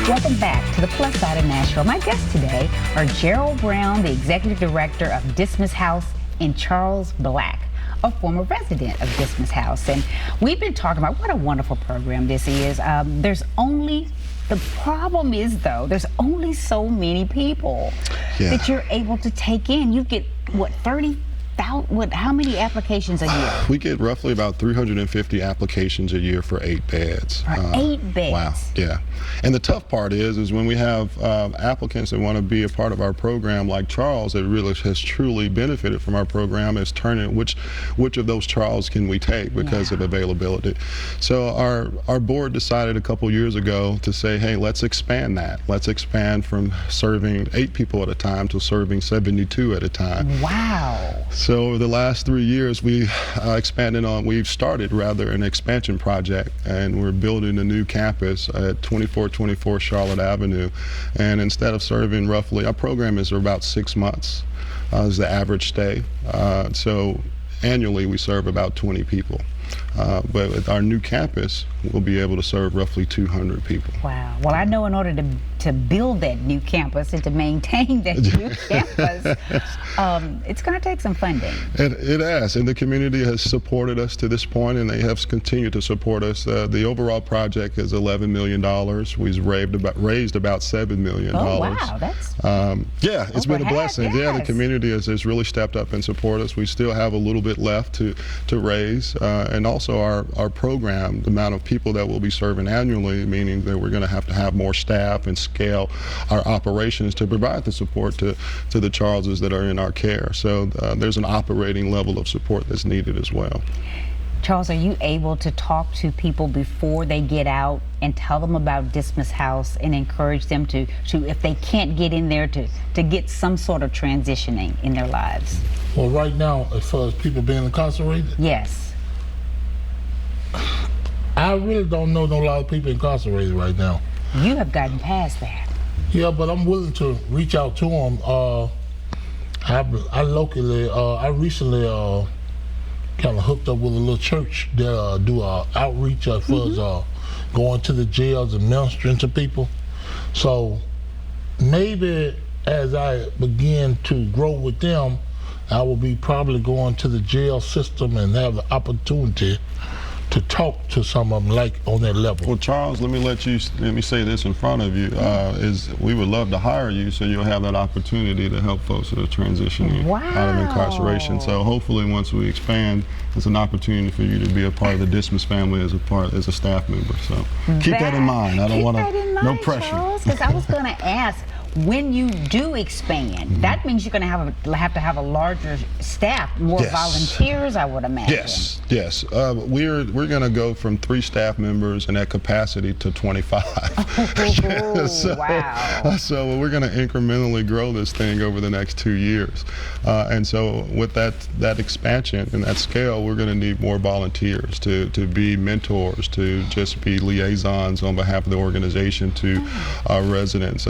Welcome back to the Plus Side of Nashville. My guests today are Gerald Brown, the Executive Director of Dismas House, and Charles Black, a former resident of Dismas House. And we've been talking about what a wonderful program this is. The problem is, though, there's only so many people that you're able to take in. You get, what, 30,000? How many applications a year? We get roughly about 350 applications a year for 8 beds. For 8 beds? Wow, yeah. And the tough part is when we have applicants that want to be a part of our program, like Charles, that really has truly benefited from our program, is turning which of those Charles can we take because of availability. So our board decided a couple years ago to say, hey, let's expand that. Let's expand from serving 8 people at a time to serving 72 at a time. Wow. So over the last 3 years, we've started an expansion project, and we're building a new campus at 2424 Charlotte Avenue. And instead of serving roughly, our program is about 6 months is the average stay. So annually we serve about 20 people. But with our new campus, we'll be able to serve roughly 200 people. Wow. Well, I know in order to build that new campus and to maintain that new campus, it's going to take some funding. It has, and the community has supported us to this point, and they have continued to support us. The overall project is $11 million. We've raised about $7 million. Oh, wow. That's it's been a blessing. Yes. Yeah, the community has really stepped up and supported us. We still have a little bit left to raise, and also our program, the amount of people that we'll be serving annually, meaning that we're going to have more staff and scale our operations to provide the support to the Charleses that are in our care. So there's an operating level of support that's needed as well. Charles, are you able to talk to people before they get out and tell them about Dismas House and encourage them to if they can't get in there, to get some sort of transitioning in their lives? Well, right now, as far as people being incarcerated? Yes. I really don't know a lot of people incarcerated right now. You have gotten past that. Yeah, but I'm willing to reach out to them. I recently kind of hooked up with a little church that do outreach as far as going to the jails and ministering to people. So maybe as I begin to grow with them, I will be probably going to the jail system and have the opportunity to talk to some of them like on that level. Well, Charles, let me say this in front of you, is we would love to hire you so you'll have that opportunity to help folks that are transitioning out of incarceration. So hopefully once we expand, it's an opportunity for you to be a part of the Dismas family as a staff member. So keep that in mind. I don't want to, no pressure. Because I was going to ask, when you do expand, that means you're going to have to have a larger staff, more volunteers, I would imagine. Yes. We're going to go from 3 staff members in that capacity to 25. Wow. So we're going to incrementally grow this thing over the next 2 years. And so with that expansion and that scale, we're going to need more volunteers to be mentors, to just be liaisons on behalf of the organization to our residents.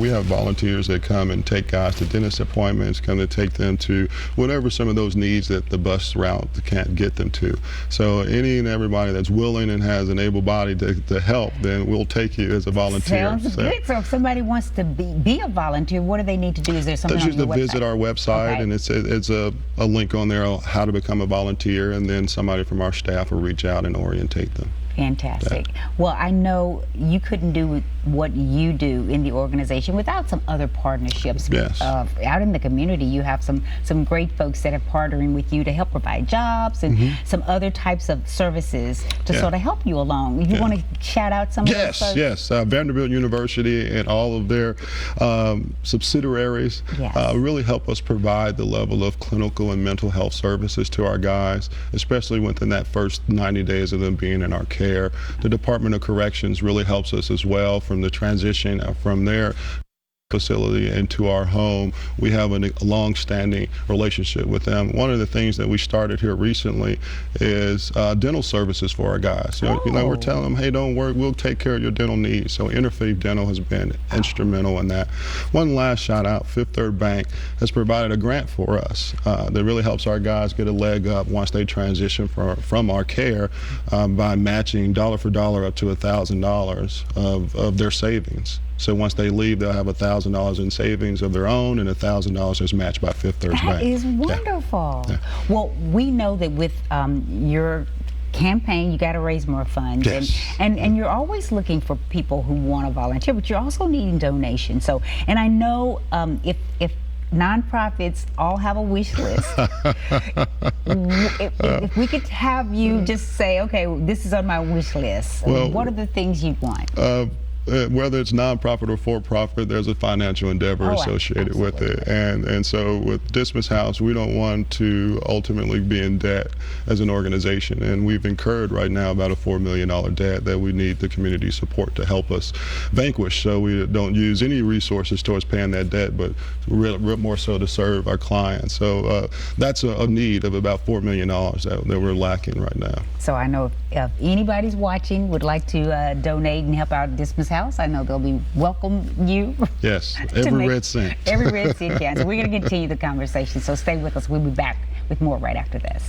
We have volunteers that come and take guys to dentist appointments, come to take them to whatever some of those needs that the bus route can't get them to. So any and everybody that's willing and has an able body to help, then we'll take you as a volunteer. Sounds good. So if somebody wants to be a volunteer, what do they need to do? Is there something on your website? Visit our website, and it's a link on there on how to become a volunteer, and then somebody from our staff will reach out and orientate them. Fantastic. Well, I know you couldn't do what you do in the organization without some other partnerships. Yes. Out in the community, you have some great folks that are partnering with you to help provide jobs and some other types of services to sort of help you along. You want to shout out some of those folks? Yes. Vanderbilt University and all of their subsidiaries really help us provide the level of clinical and mental health services to our guys, especially within that first 90 days of them being in our care. The Department of Corrections really helps us as well from the transition from there facility into our home. We have a long-standing relationship with them. One of the things that we started here recently is dental services for our guys. You know, we're telling them, hey, don't worry, we'll take care of your dental needs. So Interfaith Dental has been instrumental in that. One last shout out, Fifth Third Bank has provided a grant for us that really helps our guys get a leg up once they transition from our care by matching dollar for dollar up to $1,000 of their savings. So once they leave, they'll have $1,000 in savings of their own, and $1,000 is matched by Fifth Third Bank. That is wonderful. Yeah. Well, we know that with your campaign, you got to raise more funds, yes. and you're always looking for people who want to volunteer, but you're also needing donations. So, and I know if nonprofits all have a wish list. If we could have you just say, okay, this is on my wish list. Well, what are the things you'd want? Whether it's nonprofit or for-profit, there's a financial endeavor associated with it. And so with Dismas House, we don't want to ultimately be in debt as an organization. And we've incurred right now about a $4 million debt that we need the community support to help us vanquish. So we don't use any resources towards paying that debt, but more so to serve our clients. So that's a need of about $4 million that we're lacking right now. So I know if anybody's watching would like to donate and help out Dismas House, I know they'll be welcome you. Yes, every red cent. Every red cent counts. So we're going to continue the conversation, so stay with us. We'll be back with more right after this.